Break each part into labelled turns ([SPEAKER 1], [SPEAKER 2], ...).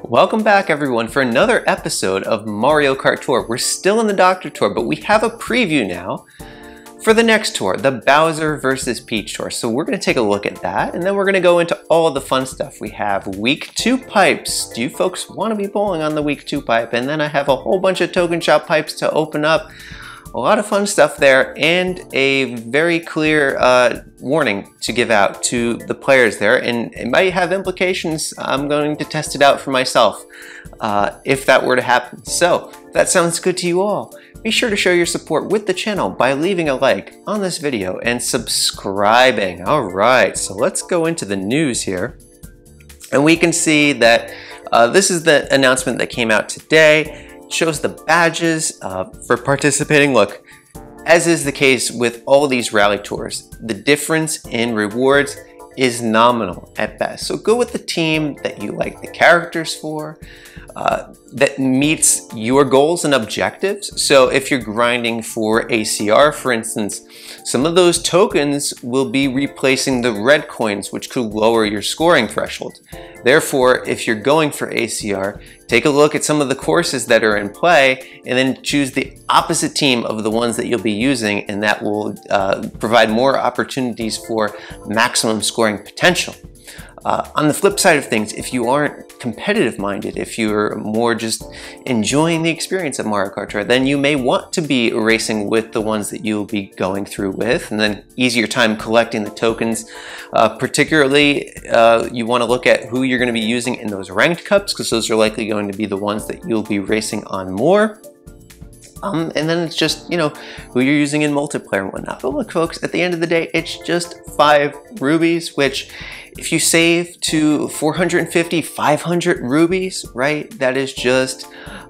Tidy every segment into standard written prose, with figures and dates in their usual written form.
[SPEAKER 1] Welcome back everyone for another episode of Mario Kart Tour. We're still in the Doctor Tour, but we have a preview now for the next tour, the Bowser versus Peach Tour. So we're going to take a look at that, and then we're going to go into all the fun stuff. We have Week 2 pipes. Do you folks want to be bowling on the Week 2 pipe? And then I have a whole bunch of token shop pipes to open up. A lot of fun stuff there, and a very clear warning to give out to the players there, and it might have implications. I'm going to test it out for myself if that were to happen. So if that sounds good to you all, be sure to show your support with the channel by leaving a like on this video and subscribing. All right, so let's go into the news here, and we can see that this is the announcement that came out today. Shows the badges for participating. Look, as is the case with all these rally tours, the difference in rewards is nominal at best. So go with the team that you like the characters for, that meets your goals and objectives. So if you're grinding for ACR, for instance, some of those tokens will be replacing the red coins, which could lower your scoring threshold. Therefore, if you're going for ACR, take a look at some of the courses that are in play and then choose the opposite team of the ones that you'll be using, and that will provide more opportunities for maximum scoring potential. On the flip side of things, if you aren't competitive minded, if you're more just enjoying the experience of Mario Kart Tour, then you may want to be racing with the ones that you'll be going through with, and then easier time collecting the tokens. Particularly, you want to look at who you're going to be using in those ranked cups, because those are likely going to be the ones that you'll be racing on more. And then it's just, you know, who you're using in multiplayer and whatnot. But look, folks, at the end of the day, it's just 5 rubies, which if you save to 450, 500 rubies, right, that is just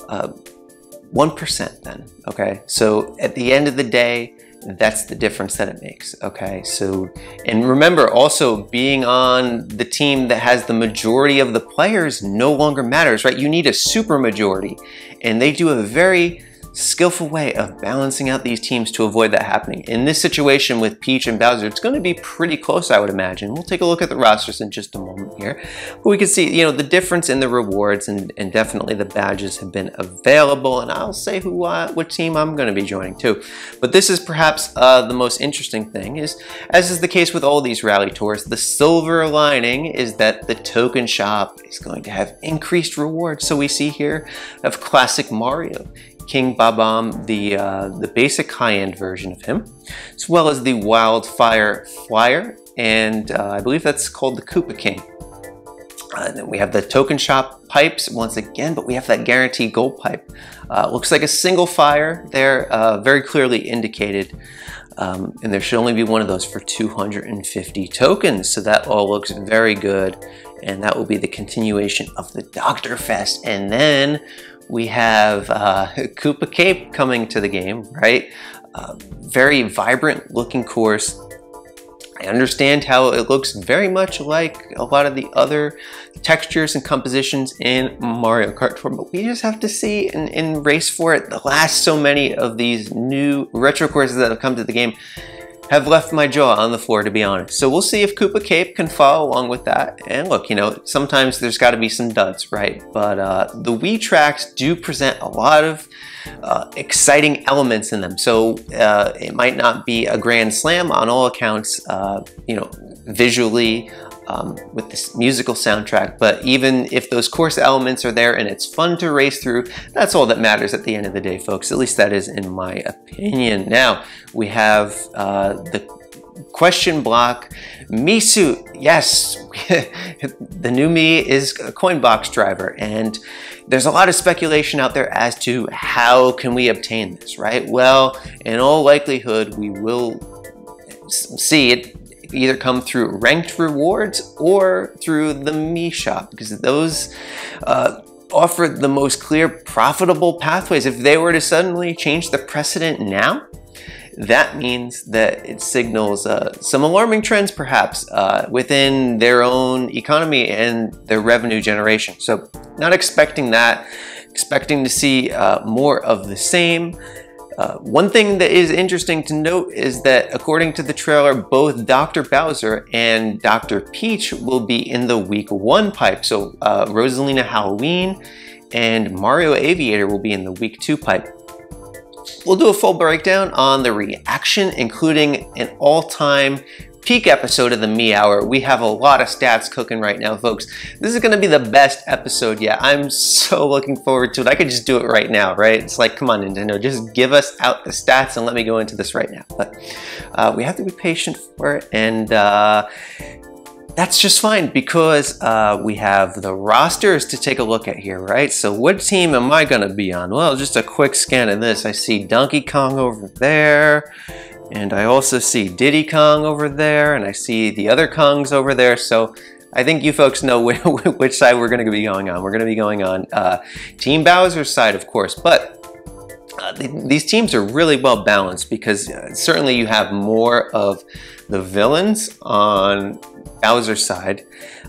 [SPEAKER 1] 1% then, okay? So at the end of the day, that's the difference that it makes, okay? So, and remember also, being on the team that has the majority of the players no longer matters, right? You need a super majority, and they do a very skillful way of balancing out these teams to avoid that happening. In this situation with Peach and Bowser, it's going to be pretty close, I would imagine. We'll take a look at the rosters in just a moment here. But we can see, you know, the difference in the rewards, and definitely the badges have been available, and I'll say what team I'm going to be joining too. But this is perhaps the most interesting thing, is, as is the case with all these rally tours, the silver lining is that the token shop is going to have increased rewards. So we see here of classic Mario, King Babam, the basic high-end version of him, as well as the Wildfire Flyer, and I believe that's called the Koopa King. Then we have the token shop pipes once again, but we have that guaranteed gold pipe. Looks like a single fire there, very clearly indicated, and there should only be one of those for 250 tokens. So that all looks very good, and that will be the continuation of the Doctor Fest. And then we have Koopa Cape coming to the game, right? Very vibrant looking course. I understand how it looks very much like a lot of the other textures and compositions in Mario Kart Tour, but we just have to see and race for it. The last so many of these new retro courses that have come to the game have left my jaw on the floor, to be honest. So we'll see if Koopa Cape can follow along with that. And look, you know, sometimes there's got to be some duds, right? But the Wii tracks do present a lot of exciting elements in them. So it might not be a grand slam on all accounts, you know, visually, with this musical soundtrack, but even if those course elements are there and it's fun to race through, that's all that matters at the end of the day, folks. At least that is in my opinion. Now we have the question block Mii suit. Yes, the new Mii is a coin box driver, and there's a lot of speculation out there as to how can we obtain this, right? Well, in all likelihood, we will see it either come through ranked rewards or through the Mii shop, because those offer the most clear profitable pathways. If they were to suddenly change the precedent now, that means that it signals some alarming trends perhaps within their own economy and their revenue generation. So not expecting that, expecting to see more of the same. One thing that is interesting to note is that according to the trailer, both Dr. Bowser and Dr. Peach will be in the week 1 pipe. So Rosalina Halloween and Mario Aviator will be in the week 2 pipe. We'll do a full breakdown on the reaction, including an all-time peak episode of the Me Hour. We have a lot of stats cooking right now, folks. This is going to be the best episode yet. I'm so looking forward to it. I could just do it right now, right? It's like, come on, Nintendo, just give us out the stats and let me go into this right now. But we have to be patient for it, and that's just fine because we have the rosters to take a look at here, right? So what team am I going to be on? Well, just a quick scan of this. I see Donkey Kong over there. And I also see Diddy Kong over there, and I see the other Kongs over there. So I think you folks know which side we're going to be going on. We're going to be going on Team Bowser's side, of course. But these teams are really well balanced because certainly you have more of the villains on Bowser's side.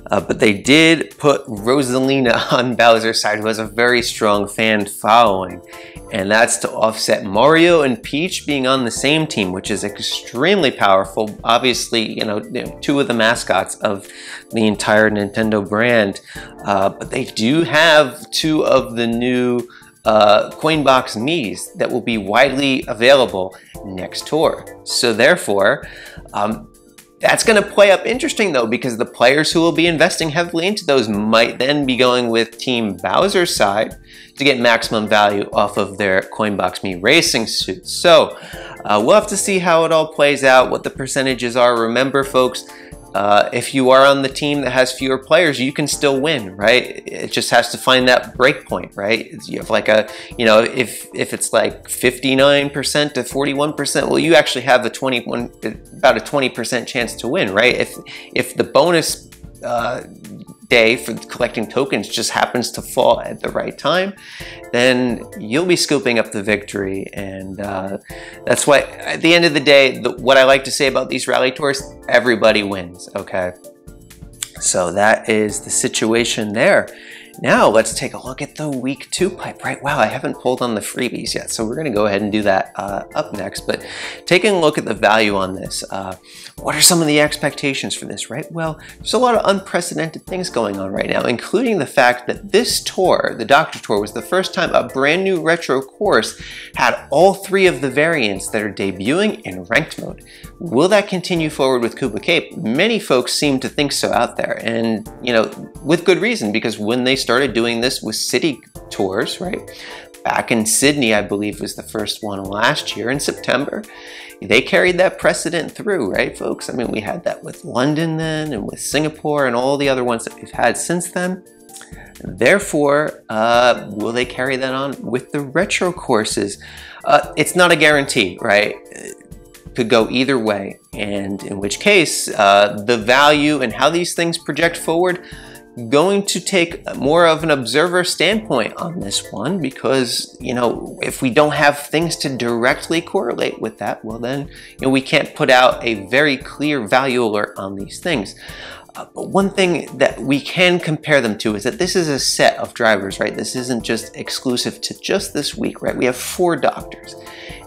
[SPEAKER 1] But they did put Rosalina on Bowser's side, who has a very strong fan following. And that's to offset Mario and Peach being on the same team, which is extremely powerful. Obviously, you know, 2 of the mascots of the entire Nintendo brand. But they do have 2 of the new Coinbox Miis that will be widely available next tour. So therefore, that's going to play up interesting though, because the players who will be investing heavily into those might then be going with Team Bowser's side to get maximum value off of their Coinbox Mii racing suits. So we'll have to see how it all plays out, what the percentages are. Remember, folks, if you are on the team that has fewer players, you can still win, right? It just has to find that break point, right? You have like a, you know, if it's like 59% to 41%, well, you actually have about a 20% chance to win, right? If the bonus day for collecting tokens just happens to fall at the right time, then you'll be scooping up the victory. And that's why, at the end of the day, what I like to say about these rally tours, everybody wins, okay? So that is the situation there. Now let's take a look at the week 2 pipe, right? Wow, I haven't pulled on the freebies yet, so we're gonna go ahead and do that up next. But taking a look at the value on this, what are some of the expectations for this, right? Well, there's a lot of unprecedented things going on right now, including the fact that this tour, the Doctor Tour, was the first time a brand new retro course had all 3 of the variants that are debuting in ranked mode. Will that continue forward with Koopa Cape? Many folks seem to think so out there, and you know, with good reason, because when they started doing this with city tours, right? Back in Sydney, I believe, was the first one last year in September. They carried that precedent through, right, folks? I mean, we had that with London then, and with Singapore, and all the other ones that we've had since then. Therefore, will they carry that on with the retro courses? It's not a guarantee, right? Could go either way, and in which case, the value and how these things project forward, going to take more of an observer standpoint on this one, because, you know, if we don't have things to directly correlate with that, well then, you know, we can't put out a very clear value alert on these things. But one thing that we can compare them to is that this is a set of drivers, right? This isn't just exclusive to just this week, right? We have 4 doctors.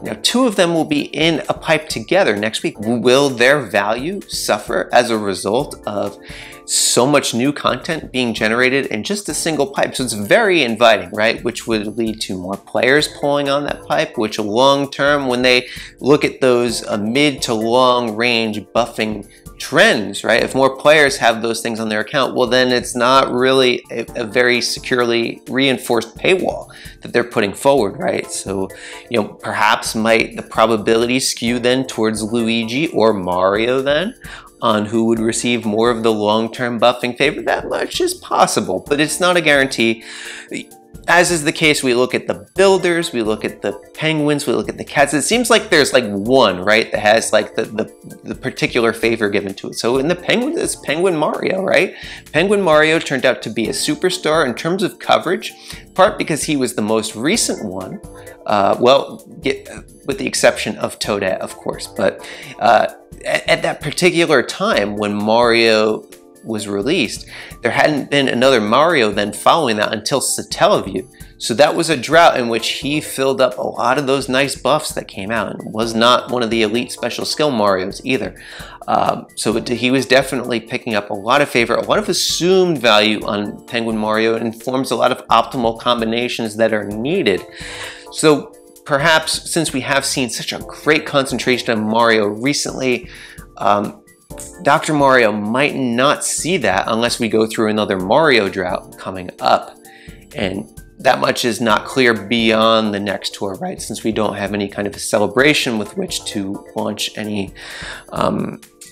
[SPEAKER 1] Now, 2 of them will be in a pipe together next week. Will their value suffer as a result of so much new content being generated in just a single pipe? So it's very inviting, right? Which would lead to more players pulling on that pipe, which long term, when they look at those mid to long range buffing trends, right? If more players have those things on their account, well, then it's not really a very securely reinforced paywall that they're putting forward, right? So, you know, perhaps might the probability skew then towards Luigi or Mario then on who would receive more of the long-term buffing favor. That much is possible, but it's not a guarantee. As is the case, we look at the builders, we look at the penguins, we look at the cats. It seems like there's like one, right, that has like the particular favor given to it. So in the penguins, it's Penguin Mario, right? Penguin Mario turned out to be a superstar in terms of coverage, part because he was the most recent one, with the exception of Toadette, of course. But at that particular time when Mario was released, there hadn't been another Mario then following that until Satellaview. So that was a drought in which he filled up a lot of those nice buffs that came out, and was not one of the elite special skill Marios either. He was definitely picking up a lot of favor, a lot of assumed value on Penguin Mario, and forms a lot of optimal combinations that are needed. So perhaps since we have seen such a great concentration on Mario recently, Dr. Mario might not see that unless we go through another Mario drought coming up. And that much is not clear beyond the next tour, right? Since we don't have any kind of a celebration with which to launch any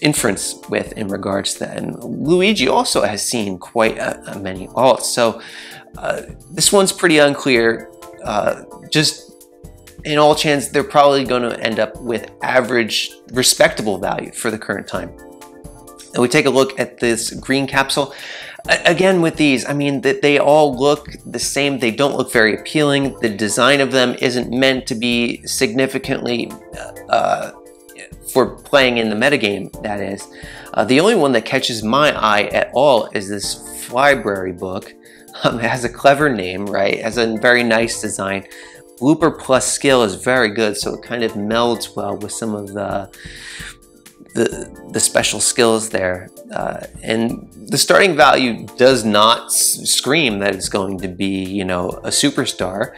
[SPEAKER 1] inference with in regards to that. And Luigi also has seen quite many alts. So this one's pretty unclear. Just in all chance, they're probably going to end up with average, respectable value for the current time. And we take a look at this green capsule. Again, with these, I mean, they all look the same. They don't look very appealing. The design of them isn't meant to be significantly for playing in the metagame, that is. The only one that catches my eye at all is this Flybrary book. It has a clever name, right? It has a very nice design. Blooper plus skill is very good, so it kind of melds well with some of the special skills there. And the starting value does not scream that it's going to be, you know, a superstar.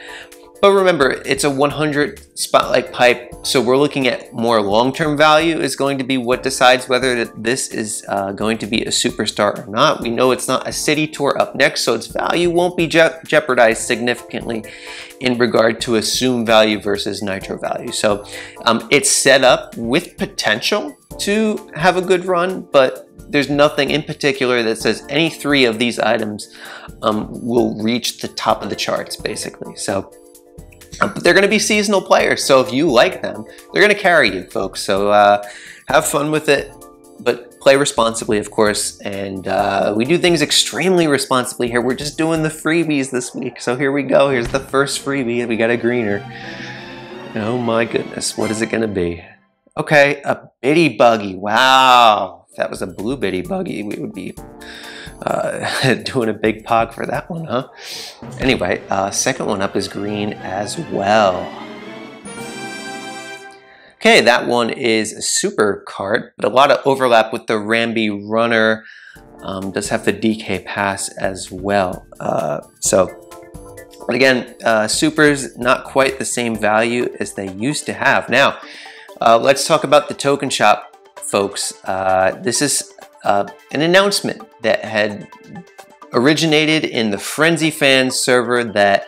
[SPEAKER 1] But remember, it's a 100 spotlight pipe, so we're looking at more long-term value is going to be what decides whether this is going to be a superstar or not. We know it's not a city tour up next, so its value won't be jeopardized significantly in regard to assumed value versus nitro value. So it's set up with potential to have a good run, but there's nothing in particular that says any three of these items will reach the top of the charts, basically. So but they're going to be seasonal players, so if you like them, they're going to carry you, folks. So have fun with it, but play responsibly, of course. And we do things extremely responsibly here. We're just doing the freebies this week. So here we go. Here's the first freebie. We got a greener. Oh my goodness, what is it going to be? Okay, a bitty buggy. Wow, if that was a blue bitty buggy, we would be doing a big pog for that one, huh? Anyway, second one up is green as well. Okay, that one is a super card, but a lot of overlap with the Ramby Runner. Does have the DK pass as well. But again, supers not quite the same value as they used to have. Now, let's talk about the token shop, folks. This is an announcement that had originated in the Frenzy Fans server that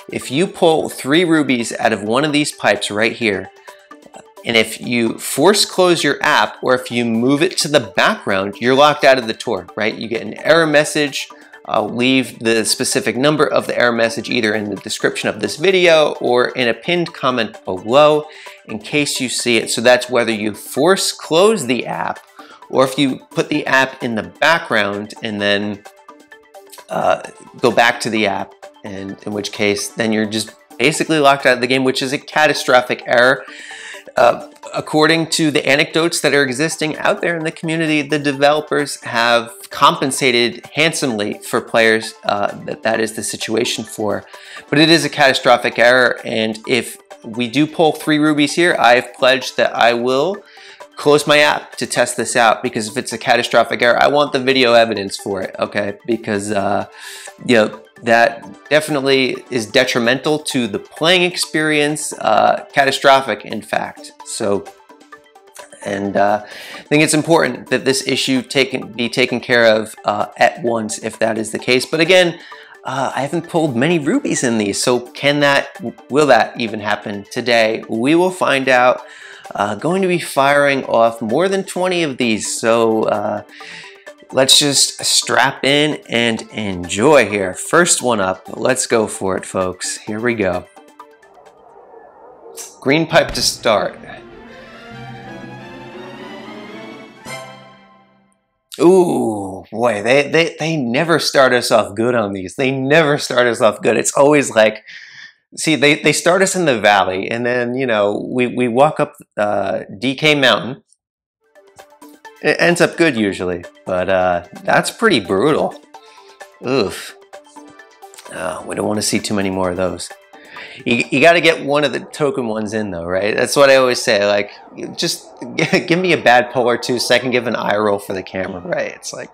[SPEAKER 1] if you pull 3 rubies out of one of these pipes right here, and if you force close your app or if you move it to the background, you're locked out of the tour, right? You get an error message. I'll leave the specific number of the error message either in the description of this video or in a pinned comment below in case you see it. So that's whether you force close the app or if you put the app in the background and then go back to the app, and in which case then you're just basically locked out of the game, which is a catastrophic error. According to the anecdotes that are existing out there in the community, the developers have compensated handsomely for players that is the situation for. But it is a catastrophic error, and if we do pull 3 rubies here, I've pledged that I will close my app to test this out, because if it's a catastrophic error, I want the video evidence for it, okay? Because, you know, that definitely is detrimental to the playing experience, catastrophic, in fact. So, and I think it's important that this issue be taken care of at once, if that is the case. But again, I haven't pulled many rubies in these, so will that even happen today? We will find out. Going to be firing off more than 20 of these, so let's just strap in and enjoy here. First one up, let's go for it, folks. Here we go. Green pipe to start. Ooh, boy, they never start us off good on these. They never start us off good. It's always like, see, they start us in the valley, and then, you know, we walk up DK Mountain, It ends up good usually, but that's pretty brutal. Oof. We don't want to see too many more of those. You got to get one of the token ones in though, right? That's what I always say. Like, just give me a bad pull or two so I can give an eye roll for the camera, right? It's like,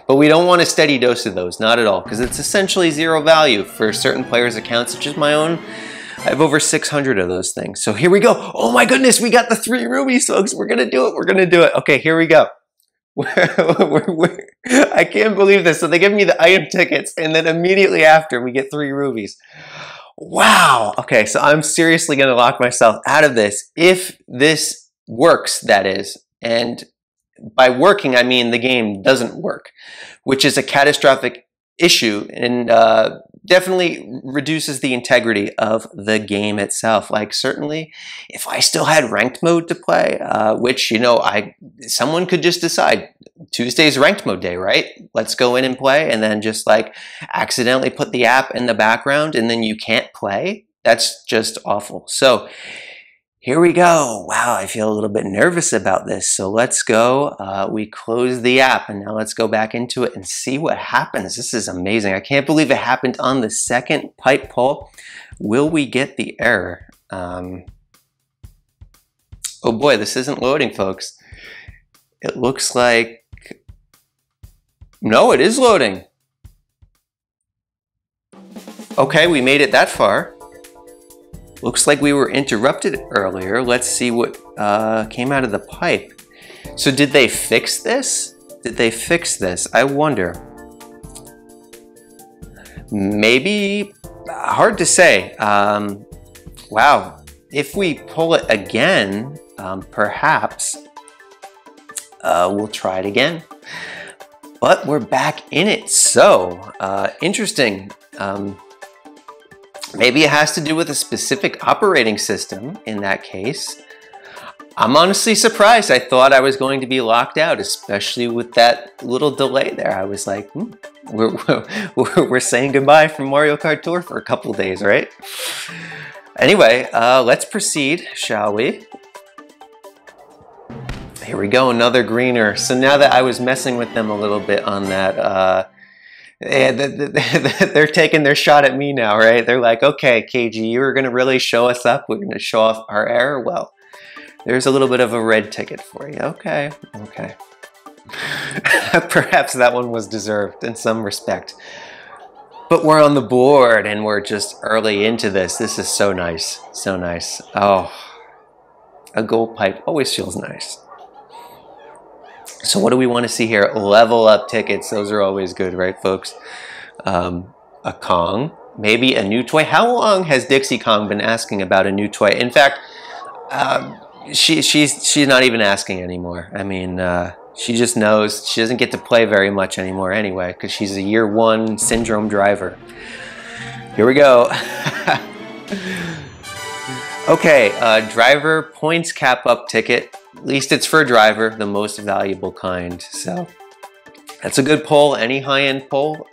[SPEAKER 1] but we don't want a steady dose of those, not at all, because it's essentially zero value for certain players' accounts, such as my own. I have over 600 of those things. So here we go. Oh my goodness, we got the 3 rubies, folks. We're gonna do it. We're gonna do it. Okay, here we go. I can't believe this. So they give me the item tickets, and then immediately after, we get 3 rubies. Wow. Okay, so I'm seriously gonna lock myself out of this if this works, that is. And by working, I mean the game doesn't work, which is a catastrophic issue and definitely reduces the integrity of the game itself. Like, certainly, if I still had ranked mode to play, which, you know, someone could just decide Tuesday's ranked mode day, right? Let's go in and play, and then just like accidentally put the app in the background and then you can't play. That's just awful. So here we go. Wow, I feel a little bit nervous about this. So let's go. We close the app, and now let's go back into it and see what happens. This is amazing. I can't believe it happened on the second pipe pull. Will we get the error? Oh boy, this isn't loading, folks. It looks like... No, it is loading. Okay, we made it that far. Looks like we were interrupted earlier. Let's see what came out of the pipe. So did they fix this? Did they fix this? I wonder. Maybe, hard to say. Wow, if we pull it again, perhaps we'll try it again. But we're back in it, so interesting. Maybe it has to do with a specific operating system in that case. I'm honestly surprised. I thought I was going to be locked out, especially with that little delay there. I was like, we're saying goodbye from Mario Kart Tour for a couple days, right? Anyway, let's proceed, shall we? Here we go, another greener. So now that I was messing with them a little bit on that, they're taking their shot at me now, right? They're like, okay, KG, you were going to really show us up. We're going to show off our error. Well, there's a little bit of a red ticket for you. Okay, okay. Perhaps that one was deserved in some respect. But we're on the board and we're just early into this. This is so nice, so nice. Oh, a gold pipe always feels nice. So what do we want to see here? Level up tickets. Those are always good, right, folks? A Kong, maybe a new toy. How long has Dixie Kong been asking about a new toy? In fact, she's not even asking anymore. I mean, she just knows she doesn't get to play very much anymore anyway, because she's a year 1 syndrome driver. Here we go. Okay, driver points cap up ticket. At least it's for driver, the most valuable kind. So that's a good pull. Any high-end pull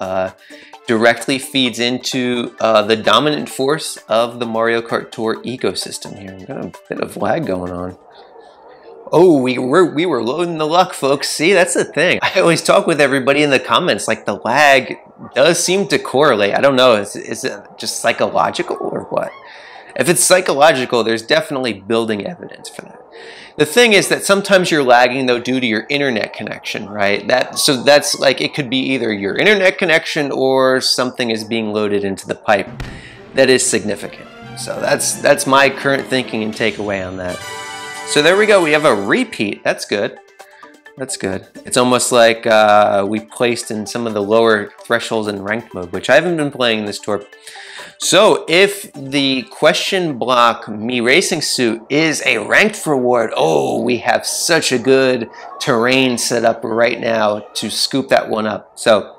[SPEAKER 1] directly feeds into the dominant force of the Mario Kart Tour ecosystem here. We've got a bit of lag going on. Oh, we were loading the luck, folks. See, that's the thing. I always talk with everybody in the comments, like the lag does seem to correlate. I don't know, is it just psychological or what? If it's psychological, there's definitely building evidence for that. The thing is that sometimes you're lagging though due to your internet connection, right? So that's like, it could be either your internet connection or something is being loaded into the pipe that is significant. So that's my current thinking and takeaway on that. So there we go, we have a repeat. That's good. That's good. It's almost like we placed in some of the lower thresholds in ranked mode, which I haven't been playing in this tour. So if the question block Me Racing suit is a ranked reward, oh, we have such a good terrain set up right now to scoop that one up. So,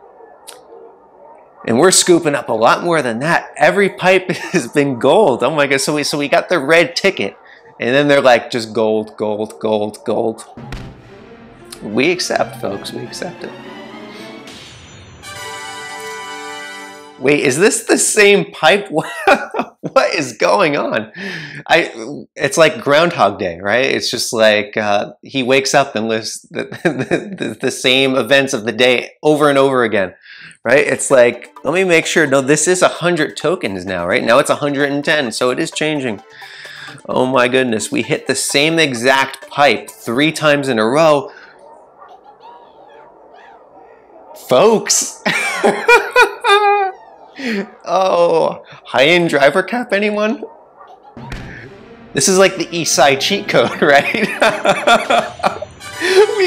[SPEAKER 1] and we're scooping up a lot more than that. Every pipe has been gold. Oh my God, so we got the red ticket. And then they're like, just gold, gold, gold, gold. We accept, folks, we accept it. Wait, is this the same pipe? What is going on? It's like Groundhog Day, right? It's just like he wakes up and lives the same events of the day over and over again, right? It's like, let me make sure. No, this is 100 tokens now, right? Now it's 110, so it is changing. Oh my goodness, we hit the same exact pipe 3 times in a row. Folks. Oh, high-end driver cap, anyone? This is like the Eastside cheat code, right? We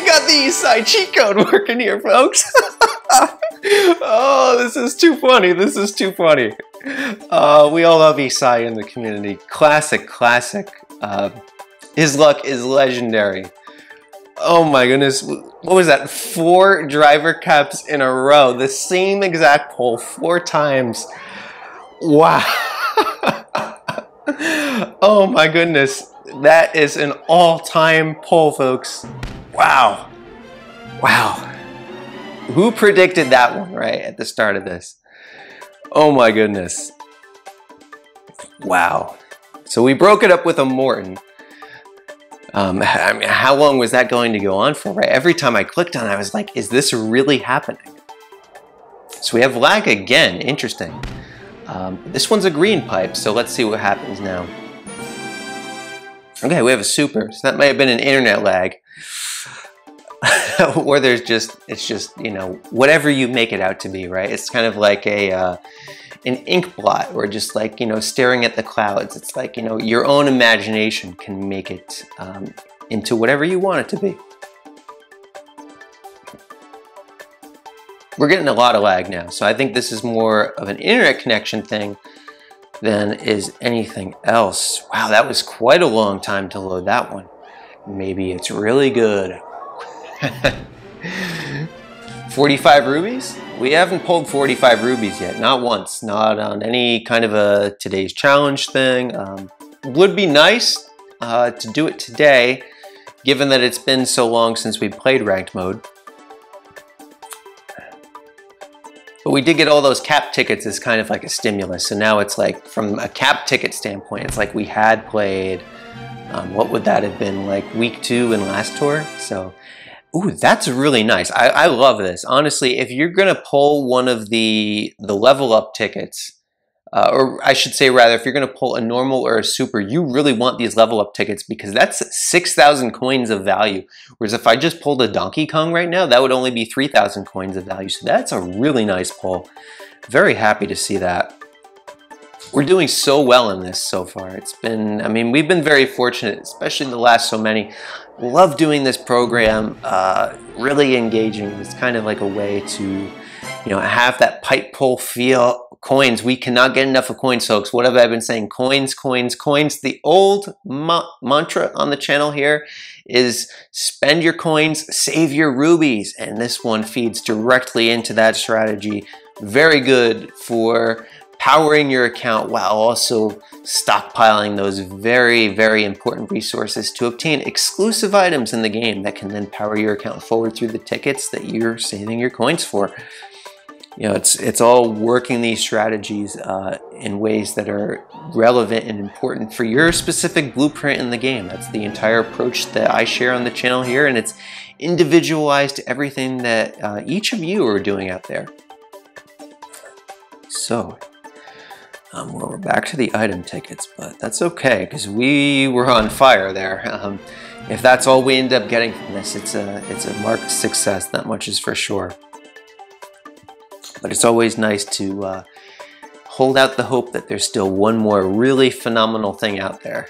[SPEAKER 1] got the Eastside cheat code working here, folks. Oh, this is too funny. This is too funny. We all love Eastside in the community. Classic, classic. His luck is legendary. Oh my goodness, what was that? 4 driver caps in a row. The same exact pole 4 times. Wow. Oh my goodness. That is an all-time pole, folks. Wow. Wow. Who predicted that one, right, at the start of this? Oh my goodness. Wow. So we broke it up with a Morton. I mean, how long was that going to go on for, right? Every time I clicked on it, I was like, is this really happening? So we have lag again, interesting. This one's a green pipe, so let's see what happens now. Okay, we have a super, so that might have been an internet lag. Or it's just, you know, whatever you make it out to be, right? It's kind of like an ink blot, or just like, you know, staring at the clouds. It's like, you know, your own imagination can make it into whatever you want it to be. We're getting a lot of lag now, so I think this is more of an internet connection thing than is anything else. Wow, that was quite a long time to load that one. Maybe it's really good. 45 rubies? We haven't pulled 45 rubies yet, not once, not on any kind of a today's challenge thing. Would be nice to do it today, given that it's been so long since we played ranked mode. But we did get all those cap tickets as kind of like a stimulus. So now it's like, from a cap ticket standpoint, it's like we had played, what would that have been, like week 2 in last tour? So, ooh, that's really nice. I love this. Honestly, if you're gonna pull one of the level up tickets, or I should say rather, if you're gonna pull a normal or a super, you really want these level up tickets, because that's 6,000 coins of value. Whereas if I just pulled a Donkey Kong right now, that would only be 3,000 coins of value. So that's a really nice pull. Very happy to see that. We're doing so well in this so far. It's been, I mean, we've been very fortunate, especially in the last so many. Love doing this program, really engaging. It's kind of like a way to, you know, have that pipe pull feel. Coins, we cannot get enough of coins, folks. What have I been saying? Coins, coins, coins. The old mantra on the channel here is spend your coins, save your rubies. And this one feeds directly into that strategy. Very good for powering your account while also stockpiling those very, very important resources to obtain exclusive items in the game that can then power your account forward through the tickets that you're saving your coins for. You know, it's all working these strategies in ways that are relevant and important for your specific blueprint in the game. That's the entire approach that I share on the channel here, and it's individualized to everything that each of you are doing out there. So, well, we're back to the item tickets, but that's okay, because we were on fire there. If that's all we end up getting from this, it's a marked success, that much is for sure. But it's always nice to hold out the hope that there's still one more really phenomenal thing out there.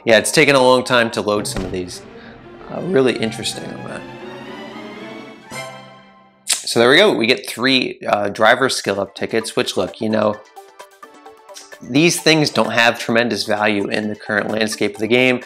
[SPEAKER 1] Yeah, it's taken a long time to load some of these. Really interesting on that. So there we go. We get 3 driver skill up tickets, which, look, you know, these things don't have tremendous value in the current landscape of the game.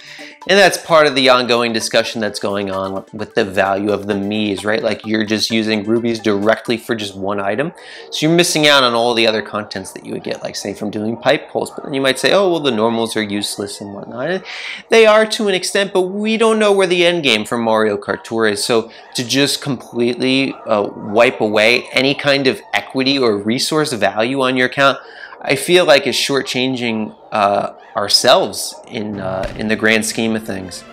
[SPEAKER 1] And that's part of the ongoing discussion that's going on with the value of the Mies, right? Like you're just using rubies directly for just one item. So you're missing out on all the other contents that you would get, like say from doing pipe pulls. But then you might say, oh, well, the normals are useless and whatnot. They are to an extent, but we don't know where the end game for Mario Kart Tour is. So to just completely wipe away any kind of equity or resource value on your account, I feel like is shortchanging ourselves in the grand scheme of things.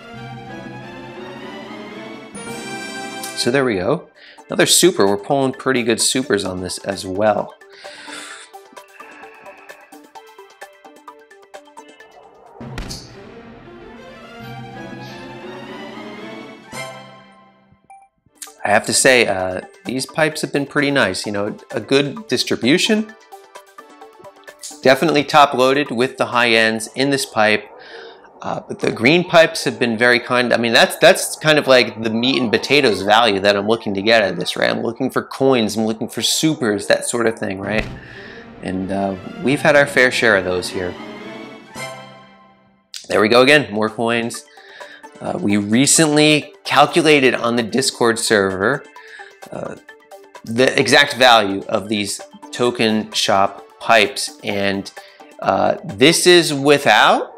[SPEAKER 1] So there we go. Another super. We're pulling pretty good supers on this as well. I have to say, these pipes have been pretty nice. You know, a good distribution. Definitely top loaded with the high ends in this pipe, but the green pipes have been very kind. I mean, that's kind of like the meat and potatoes value that I'm looking to get out of this, right? I'm looking for coins, I'm looking for supers, that sort of thing, right? And we've had our fair share of those here. There we go again, more coins. We recently calculated on the Discord server the exact value of these token shop pipes, and this is without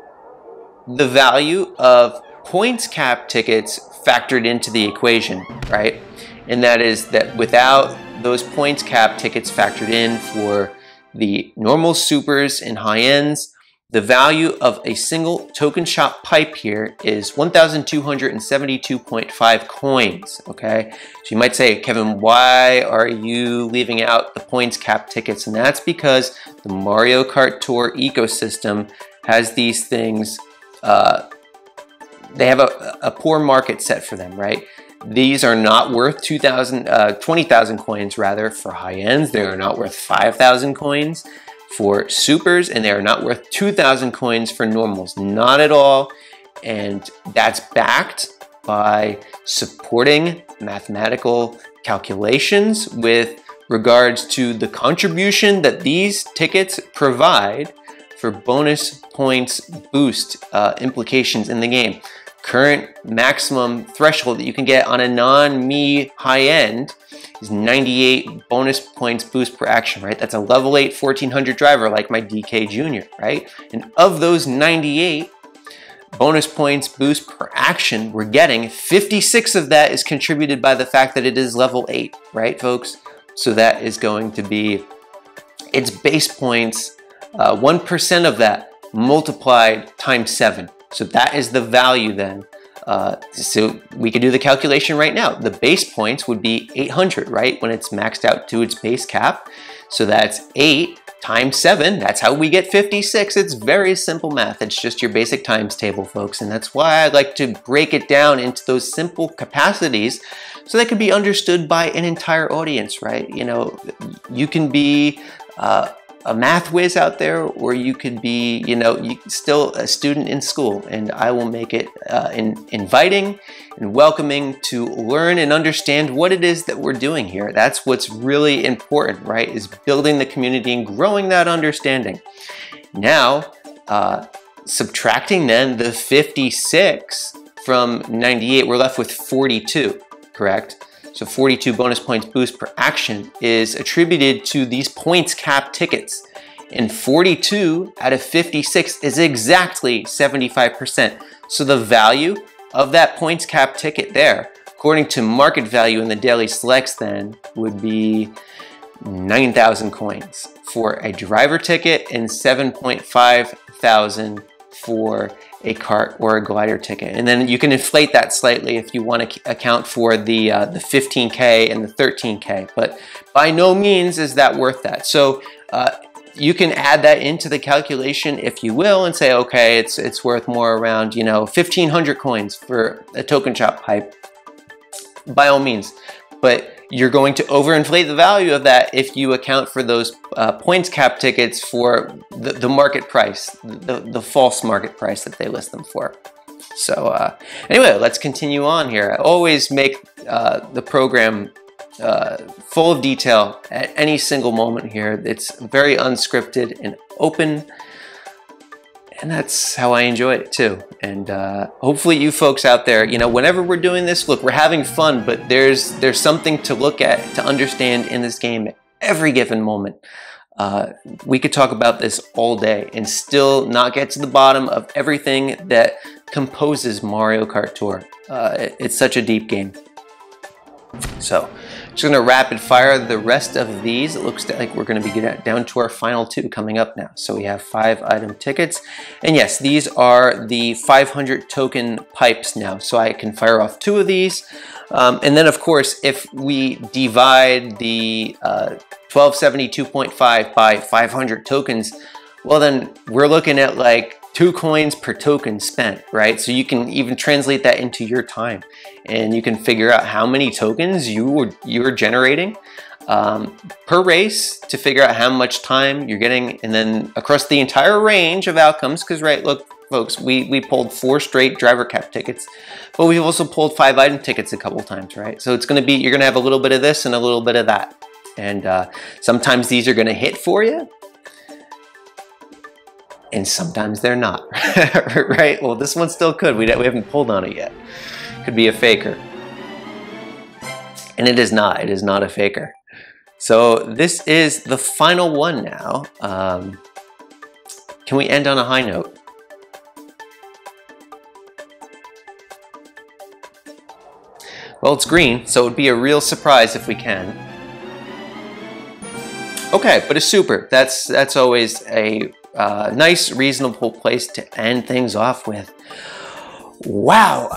[SPEAKER 1] the value of points cap tickets factored into the equation, right? And that is that without those points cap tickets factored in for the normal supers and high ends, the value of a single token shop pipe here is 1,272.5 coins, okay? So you might say, Kevin, why are you leaving out the points cap tickets? And that's because the Mario Kart Tour ecosystem has these things, they have a poor market set for them, right? These are not worth 20,000 coins rather for high ends. They are not worth 5,000 coins for supers, and they are not worth 2,000 coins for normals, not at all. And that's backed by supporting mathematical calculations with regards to the contribution that these tickets provide for bonus points boost implications in the game. Current maximum threshold that you can get on a non-me high end is 98 bonus points boost per action, right? That's a level 8 1400 driver like my DK Junior, right? And of those 98 bonus points boost per action we're getting, 56 of that is contributed by the fact that it is level 8, right, folks? So that is going to be its base points, 1% of that multiplied times 7. So that is the value then. So we could do the calculation right now. The base points would be 800, right? When it's maxed out to its base cap. So that's 8 times 7. That's how we get 56. It's very simple math. It's just your basic times table, folks. And that's why I like to break it down into those simple capacities so that can be understood by an entire audience, right? You know, you can be a math whiz out there, or you could be, you know, still a student in school, and I will make it inviting and welcoming to learn and understand what it is that we're doing here. That's what's really important, right? Is building the community and growing that understanding. Now, subtracting then the 56 from 98, we're left with 42, correct? So 42 bonus points boost per action is attributed to these points cap tickets. And 42 out of 56 is exactly 75%. So the value of that points cap ticket there, according to market value in the daily selects then, would be 9,000 coins for a driver ticket and 7.5 thousand for a cart or a glider ticket. And then you can inflate that slightly if you want to account for the 15K and the 13K, but by no means is that worth that. So you can add that into the calculation if you will and say, okay, it's worth more around, you know, 1,500 coins for a token shop pipe, by all means. But you're going to overinflate the value of that if you account for those points cap tickets for the market price, the false market price that they list them for. So anyway, let's continue on here. I always make the program full of detail at any single moment here. It's very unscripted and open. And that's how I enjoy it too. And hopefully you folks out there, you know, whenever we're doing this, look, we're having fun, but there's something to look at, to understand in this game at every given moment. We could talk about this all day and still not get to the bottom of everything that composes Mario Kart Tour. It's such a deep game. So, just going to rapid fire the rest of these. It looks like we're going to be down to our final 2 coming up now. So we have 5 item tickets. And yes, these are the 500 token pipes now. So I can fire off 2 of these. And then of course, if we divide the 1272.5 by 500 tokens, well then we're looking at like 2 coins per token spent, right? So you can even translate that into your time, and you can figure out how many tokens you're generating per race to figure out how much time you're getting, and then across the entire range of outcomes. Because right, look, folks, we pulled 4 straight driver cap tickets, but we've also pulled 5 item tickets a couple times, right? So it's going to be, you're going to have a little bit of this and a little bit of that, and sometimes these are going to hit for you. And sometimes they're not, right? Well, this one still could. We haven't pulled on it yet. Could be a faker. And it is not. It is not a faker. So this is the final one now. Can we end on a high note? Well, it's green, so it would be a real surprise if we can. Okay, but a super. That's always a nice, reasonable place to end things off with. Wow,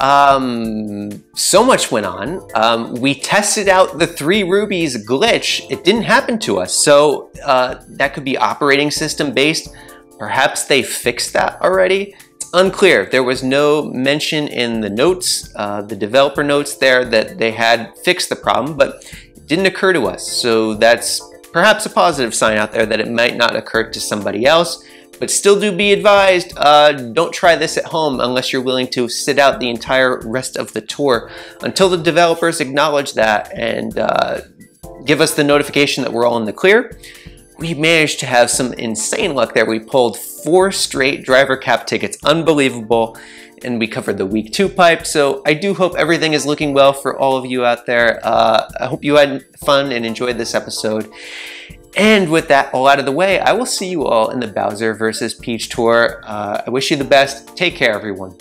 [SPEAKER 1] so much went on. We tested out the 3 rubies glitch. It didn't happen to us, so that could be operating system based. Perhaps they fixed that already. It's unclear. There was no mention in the notes, the developer notes there, that they had fixed the problem, but it didn't occur to us. So that's perhaps a positive sign out there that it might not occur to somebody else. But still do be advised, don't try this at home unless you're willing to sit out the entire rest of the tour until the developers acknowledge that and give us the notification that we're all in the clear. We managed to have some insane luck there. We pulled 4 straight driver cap tickets, unbelievable, and we covered the week 2 pipe. So I do hope everything is looking well for all of you out there. I hope you had fun and enjoyed this episode. And with that all out of the way, I will see you all in the Bowser vs. Peach Tour. I wish you the best. Take care, everyone.